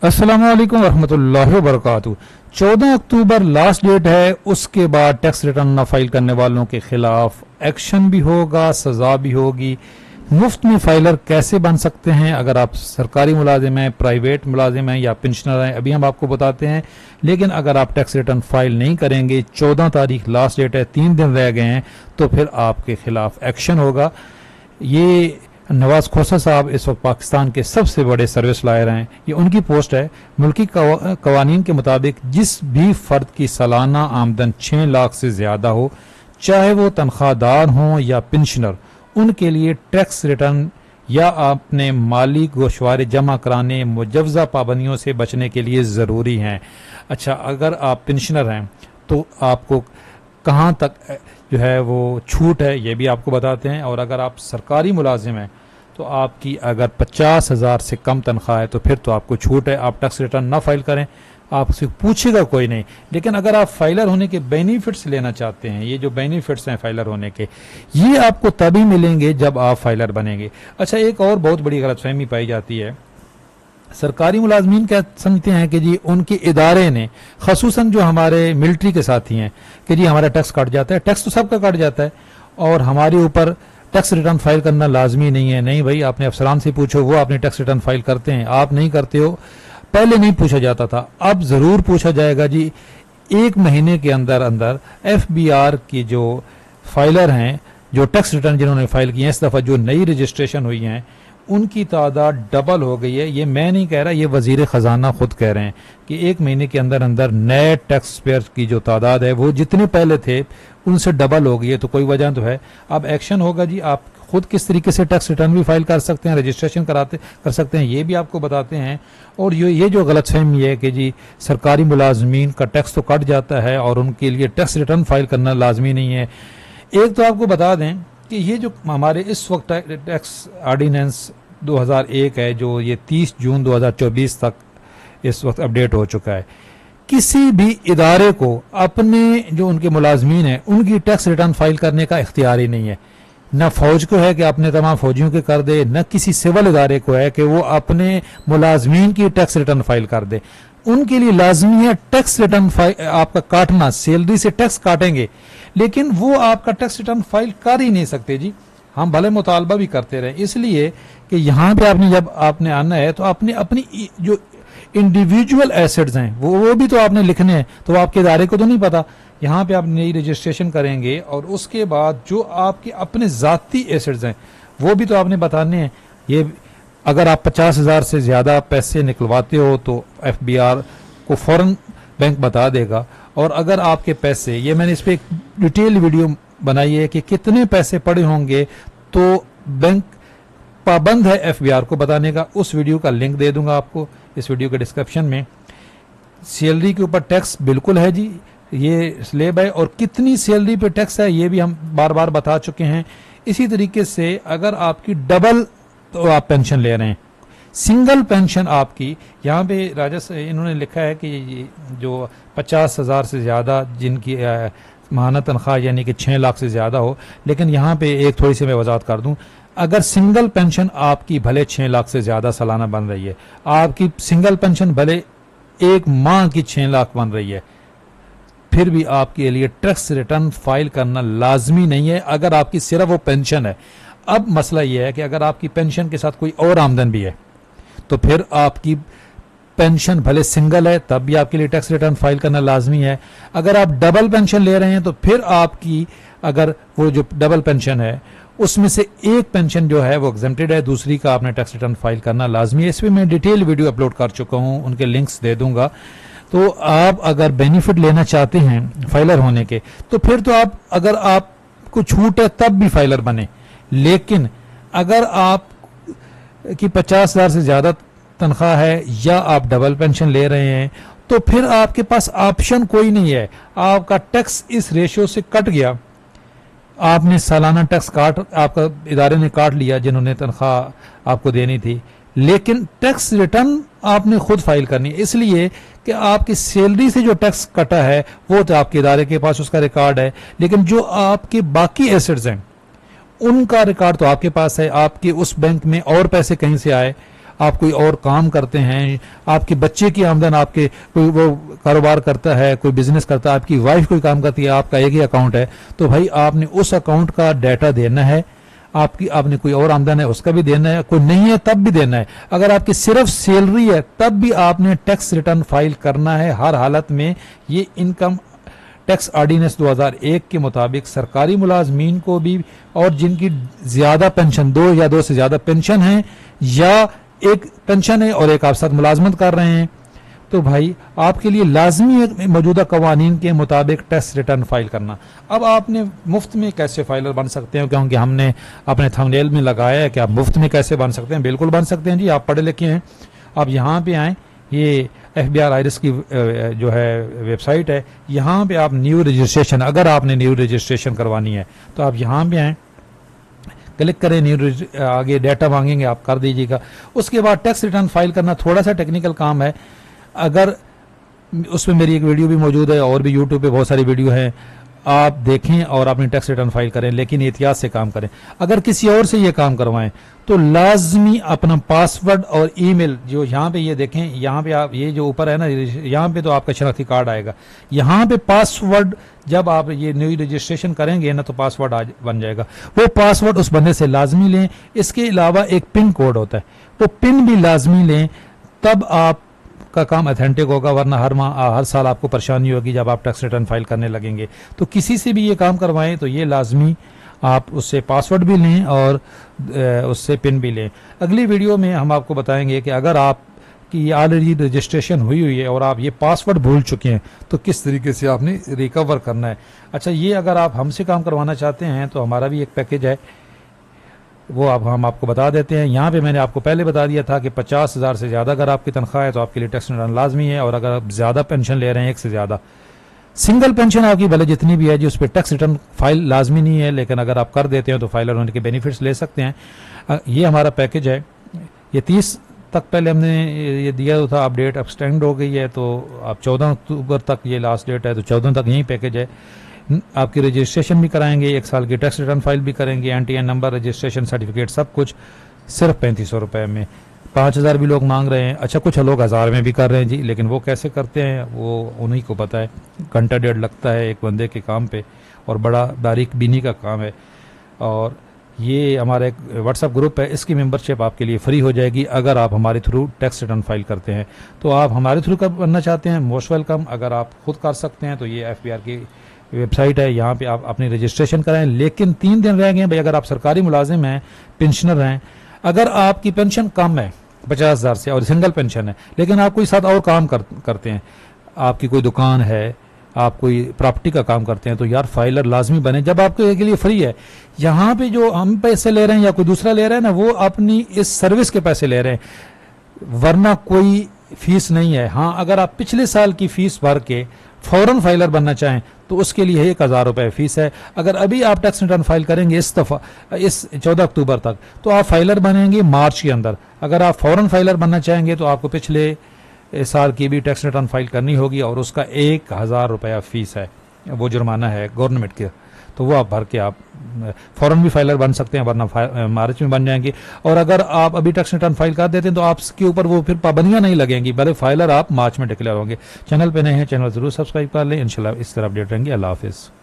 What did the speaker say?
अस्सलामु अलैकुम वरहमतुल्लाहि वबरकातुहू। 14 अक्टूबर लास्ट डेट है। उसके बाद टैक्स रिटर्न न फाइल करने वालों के खिलाफ एक्शन भी होगा, सजा भी होगी। मुफ्त में फाइलर कैसे बन सकते हैं? अगर आप सरकारी मुलाजिम हैं, प्राइवेट मुलाजिम हैं या पेंशनर हैं, अभी हम आपको बताते हैं। लेकिन अगर आप टैक्स रिटर्न फाइल नहीं करेंगे, 14 तारीख लास्ट डेट है, 3 दिन रह गए हैं, तो फिर आपके खिलाफ एक्शन होगा। ये नवाज खोसा साहब इस वक्त पाकिस्तान के सबसे बड़े सर्विस लायर हैं। ये उनकी पोस्ट है। मुल्की कवानीन के मुताबिक जिस भी फर्द की सालाना आमदन 6 लाख से ज्यादा हो, चाहे वो तनख्वाहदार हों या पेंशनर, उनके लिए टैक्स रिटर्न या अपने माली गोशवारे जमा कराने मुजवजा पाबंदियों से बचने के लिए ज़रूरी हैं। अच्छा, अगर आप पेंशनर हैं तो आपको कहाँ तक जो है वो छूट है, ये भी आपको बताते हैं। और अगर आप सरकारी मुलाजिम हैं तो आपकी अगर 50,000 से कम तनख्वाह है तो फिर तो आपको छूट है, आप टैक्स रिटर्न ना फाइल करें, आपसे पूछेगा कोई नहीं। लेकिन अगर आप फाइलर होने के बेनिफिट्स लेना चाहते हैं, ये जो बेनिफिट्स हैं फाइलर होने के, ये आपको तभी मिलेंगे जब आप फाइलर बनेंगे। अच्छा, एक और बहुत बड़ी गलतफहमी पाई जाती है। सरकारी मुलाजमीन क्या समझते हैं कि जी उनके इदारे ने, खसूसन जो हमारे मिलिट्री के साथी हैं, कि जी हमारा टैक्स कट जाता है। टैक्स तो सबका कट जाता है और हमारे ऊपर टैक्स रिटर्न फाइल करना लाजमी नहीं है। नहीं भाई, आपने अफसरान से पूछो, वो अपने टैक्स रिटर्न फाइल करते हैं, आप नहीं करते हो। पहले नहीं पूछा जाता था, अब जरूर पूछा जाएगा जी। 1 महीने के अंदर अंदर FBR की जो फाइलर हैं, जो टैक्स रिटर्न जिन्होंने फाइल किए हैं, इस दफा जो नई रजिस्ट्रेशन हुई हैं, उनकी तादाद डबल हो गई है। ये मैं नहीं कह रहा, ये वजीर खजाना खुद कह रहे हैं कि 1 महीने के अंदर अंदर नए टैक्स पेयर की जो तादाद है वो जितने पहले थे उनसे डबल हो गई है। तो कोई वजह तो है। अब एक्शन होगा जी। आप खुद किस तरीके से टैक्स रिटर्न भी फाइल कर सकते हैं, रजिस्ट्रेशन कर सकते हैं, ये भी आपको बताते हैं। और ये जो गलतफहमी है कि जी सरकारी मुलाजमीन का टैक्स तो कट जाता है और उनके लिए टैक्स रिटर्न फाइल करना लाजमी नहीं है। एक तो आपको बता दें कि ये जो हमारे इस वक्त टैक्स ऑर्डिनेंस 2001 है, जो ये 30 जून 2024 तक इस वक्त अपडेट हो चुका है। किसी भी इदारे को अपने जो उनके मुलाजमीन हैं उनकी टैक्स रिटर्न फाइल करने का इख्तियार ही नहीं है। न फौज को है कि अपने तमाम फौजियों के कर दे, न किसी सिविल इदारे को है कि वो अपने मुलाजमीन की टैक्स रिटर्न फाइल कर दे। उनके लिए लाजमी है टैक्स रिटर्न फाइल आपका काटना। सैलरी से टैक्स काटेंगे लेकिन वो आपका टैक्स रिटर्न फाइल कर ही नहीं सकते जी। हम भले मुतालबा भी करते रहे, इसलिए कि यहाँ पे आपने जब आपने आना है तो आपने अपनी जो इंडिविजुअल एसेट्स हैं वो भी तो आपने लिखने हैं। तो आपके इदारे को तो नहीं पता। यहाँ पे आप नई रजिस्ट्रेशन करेंगे और उसके बाद जो आपके अपने ज़ाती एसेट्स हैं वो भी तो आपने बताने हैं। ये अगर आप 50,000 से ज़्यादा पैसे निकलवाते हो तो FBR को फौरन बैंक बता देगा। और अगर आपके पैसे, ये मैंने इस पर एक डिटेल वीडियो बनाई है कि कितने पैसे पड़े होंगे, तो बैंक पाबंद है FBR को बताने का। उस वीडियो का लिंक दे दूंगा आपको इस वीडियो के डिस्क्रिप्शन में। सैलरी के ऊपर टैक्स बिल्कुल है जी, ये स्लेब है। और कितनी सैलरी पे टैक्स है ये भी हम बार बार बता चुके हैं। इसी तरीके से अगर आपकी डबल, तो आप पेंशन ले रहे हैं, सिंगल पेंशन आपकी, यहाँ पे राजस्व इन्होंने लिखा है कि जो 50,000 से ज़्यादा जिनकी माहाना तनख्वाह यानी कि 6 लाख से ज़्यादा हो। लेकिन यहाँ पे एक थोड़ी सी मैं वजाहत कर दूं, अगर सिंगल पेंशन आपकी भले 6 लाख से ज़्यादा सालाना बन रही है, आपकी सिंगल पेंशन भले 1 माह की 6 लाख बन रही है, फिर भी आपके लिए टैक्स रिटर्न फाइल करना लाजमी नहीं है अगर आपकी सिर्फ वो पेंशन है। अब मसला यह है कि अगर आपकी पेंशन के साथ कोई और आमदन भी है तो फिर आपकी पेंशन भले सिंगल है तब भी आपके लिए टैक्स रिटर्न फाइल करना लाजमी है। अगर आप डबल पेंशन ले रहे हैं तो फिर आपकी, अगर वो जो डबल पेंशन है उसमें से एक पेंशन जो है वो एग्जेम्प्टेड है, दूसरी का आपने टैक्स रिटर्न फाइल करना लाजमी है। इस पर मैं डिटेल वीडियो अपलोड कर चुका हूँ, उनके लिंक्स दे दूंगा। तो आप अगर बेनिफिट लेना चाहते हैं फाइलर होने के, तो फिर तो आप, अगर आपको छूट है तब भी फाइलर बने। लेकिन अगर आप की 50,000 से ज्यादा तनख्वाह है या आप डबल पेंशन ले रहे हैं तो फिर आपके पास ऑप्शन कोई नहीं है। आपका टैक्स इस रेशियो से कट गया, आपने सालाना टैक्स आपका इदारे ने काट लिया जिन्होंने तनख्वाह आपको देनी थी, लेकिन टैक्स रिटर्न आपने खुद फाइल करनी है। इसलिए कि आपकी सैलरी से जो टैक्स कटा है वो तो आपके इदारे के पास उसका रिकॉर्ड है, लेकिन जो आपके बाकी एसेट्स हैं उनका रिकॉर्ड तो आपके पास है। आपके उस बैंक में और पैसे कहीं से आए, आप कोई और काम करते हैं, आपके बच्चे की आमदन, आपके कोई वो कारोबार करता है, कोई बिजनेस करता है, आपकी वाइफ कोई काम करती है, आपका एक ही अकाउंट है, तो भाई आपने उस अकाउंट का डाटा देना है। आपने कोई और आमदन है उसका भी देना है, कोई नहीं है तब भी देना है। अगर आपकी सिर्फ सैलरी है तब भी आपने टैक्स रिटर्न फाइल करना है हर हालत में। ये इनकम टैक्स ऑर्डिनेंस 2001 के मुताबिक सरकारी मुलाजमीन को भी, और जिनकी ज्यादा पेंशन, 2 या 2 से ज्यादा पेंशन है, या एक पेंशन है और एक आप साथ मुलाजमत कर रहे हैं, तो भाई आपके लिए लाजमी है मौजूदा कवानीन के मुताबिक टैक्स रिटर्न फाइल करना। अब आपने मुफ्त में कैसे फाइलर बन सकते हैं, क्योंकि हमने अपने थंबनेल में लगाया है कि आप मुफ्त में कैसे बन सकते हैं। बिल्कुल बन सकते हैं जी, आप पढ़े लिखे हैं। आप यहाँ पे आएँ, ये FBI आयरस की जो है वेबसाइट है, यहाँ पे आप न्यू रजिस्ट्रेशन, अगर आपने न्यू रजिस्ट्रेशन करवानी है तो आप यहाँ पे आएँ, क्लिक करें, न्यू आगे डाटा मांगेंगे, आप कर दीजिएगा। उसके बाद टैक्स रिटर्न फाइल करना थोड़ा सा टेक्निकल काम है। अगर उसमें मेरी एक वीडियो भी मौजूद है और भी यूट्यूब पे बहुत सारी वीडियो हैं, आप देखें और अपनी टैक्स रिटर्न फाइल करें, लेकिन एहतियात से काम करें। अगर किसी और से ये काम करवाएं तो लाजमी अपना पासवर्ड और ईमेल, जो यहाँ पे ये देखें, यहाँ पे आप ये जो ऊपर है ना, यहाँ पे तो आपका शनाख्ती कार्ड आएगा, यहाँ पे पासवर्ड जब आप ये न्यू रजिस्ट्रेशन करेंगे ना तो पासवर्ड आज बन जाएगा। वो पासवर्ड उस बंदे से लाजमी लें। इसके अलावा एक पिन कोड होता है, वो पिन भी लाजमी लें, तब आप का काम ऑथेंटिक होगा, वरना हर साल आपको परेशानी होगी जब आप टैक्स रिटर्न फाइल करने लगेंगे। तो किसी से भी ये काम करवाएं तो ये लाजमी आप उससे पासवर्ड भी लें और उससे पिन भी लें। अगली वीडियो में हम आपको बताएंगे कि अगर आप की ऑलरेडी रजिस्ट्रेशन हुई है और आप ये पासवर्ड भूल चुके हैं तो किस तरीके से आपने रिकवर करना है। अच्छा, ये अगर आप हमसे काम करवाना चाहते हैं तो हमारा भी एक पैकेज है, वो अब हम आपको बता देते हैं। यहाँ पे मैंने आपको पहले बता दिया था कि 50,000 से ज़्यादा अगर आपकी तनख्वाह है तो आपके लिए टैक्स रिटर्न लाजमी है, और अगर आप ज़्यादा पेंशन ले रहे हैं, एक से ज़्यादा सिंगल पेंशन आपकी भले जितनी भी है जी, उस पर टैक्स रिटर्न फाइल लाजमी नहीं है, लेकिन अगर आप कर देते हैं तो फाइलर होने के बेनिफिट्स ले सकते हैं। ये हमारा पैकेज है। ये 30 तक पहले हमने ये दिया था, अब डेट एक्सटेंड हो गई है, तो अब 14 अक्टूबर तक ये लास्ट डेट है, तो 14 तक यही पैकेज है। आपकी रजिस्ट्रेशन भी कराएंगे, 1 साल की टैक्स रिटर्न फाइल भी करेंगे, NTN नंबर, रजिस्ट्रेशन सर्टिफिकेट, सब कुछ सिर्फ 3500 रुपये में। 5000 भी लोग मांग रहे हैं। अच्छा, कुछ लोग 1000 में भी कर रहे हैं जी, लेकिन वो कैसे करते हैं वो उन्हीं को पता है। घंटा डेढ़ लगता है एक बंदे के काम पे, और बड़ा बारीक बीनी का काम है। और ये हमारा एक व्हाट्सएप ग्रुप है, इसकी मेंबरशिप आपके लिए फ्री हो जाएगी अगर आप हमारे थ्रू टैक्स रिटर्न फाइल करते हैं। तो आप हमारे थ्रू करना चाहते हैं, मोस्ट वेलकम। अगर आप खुद कर सकते हैं तो ये FBR की वेबसाइट है, यहाँ पे आप अपनी रजिस्ट्रेशन कराएं। लेकिन 3 दिन रह गए भाई, अगर आप सरकारी मुलाजिम हैं, पेंशनर हैं, अगर आपकी पेंशन कम है 50,000 से और सिंगल पेंशन है, लेकिन आप कोई साथ और काम करते हैं, आपकी कोई दुकान है, आप कोई प्रॉपर्टी का काम करते हैं, तो यार फाइलर लाजमी बने। जब आपके लिए फ्री है, यहाँ पे जो हम पैसे ले रहे हैं या कोई दूसरा ले रहा है ना, वो अपनी इस सर्विस के पैसे ले रहे हैं, वरना कोई फीस नहीं है। हाँ, अगर आप पिछले साल की फीस भर के फौरन फाइलर बनना चाहें तो उसके लिए 1000 रुपये फीस है। अगर अभी आप टैक्स रिटर्न फाइल करेंगे इस 14 अक्टूबर तक, तो आप फाइलर बनेंगे मार्च के अंदर। अगर आप फौरन फाइलर बनना चाहेंगे तो आपको पिछले साल की भी टैक्स रिटर्न फाइल करनी होगी, और उसका 1000 रुपया फीस है, वो जुर्माना है गवर्नमेंट के। तो वो आप भर के आप फौरन भी फाइलर बन सकते हैं, वरना मार्च में बन जाएंगे। और अगर आप अभी टैक्स रिटर्न फाइल कर देते हैं तो आपके ऊपर वो फिर पाबंदियां नहीं लगेंगी, भले फाइलर आप मार्च में डिक्लेयर होंगे। चैनल पे नए हैं, चैनल जरूर सब्सक्राइब कर लें। इंशाल्लाह इस तरह अपडेट रहेंगे। अल्लाह हाफिज़।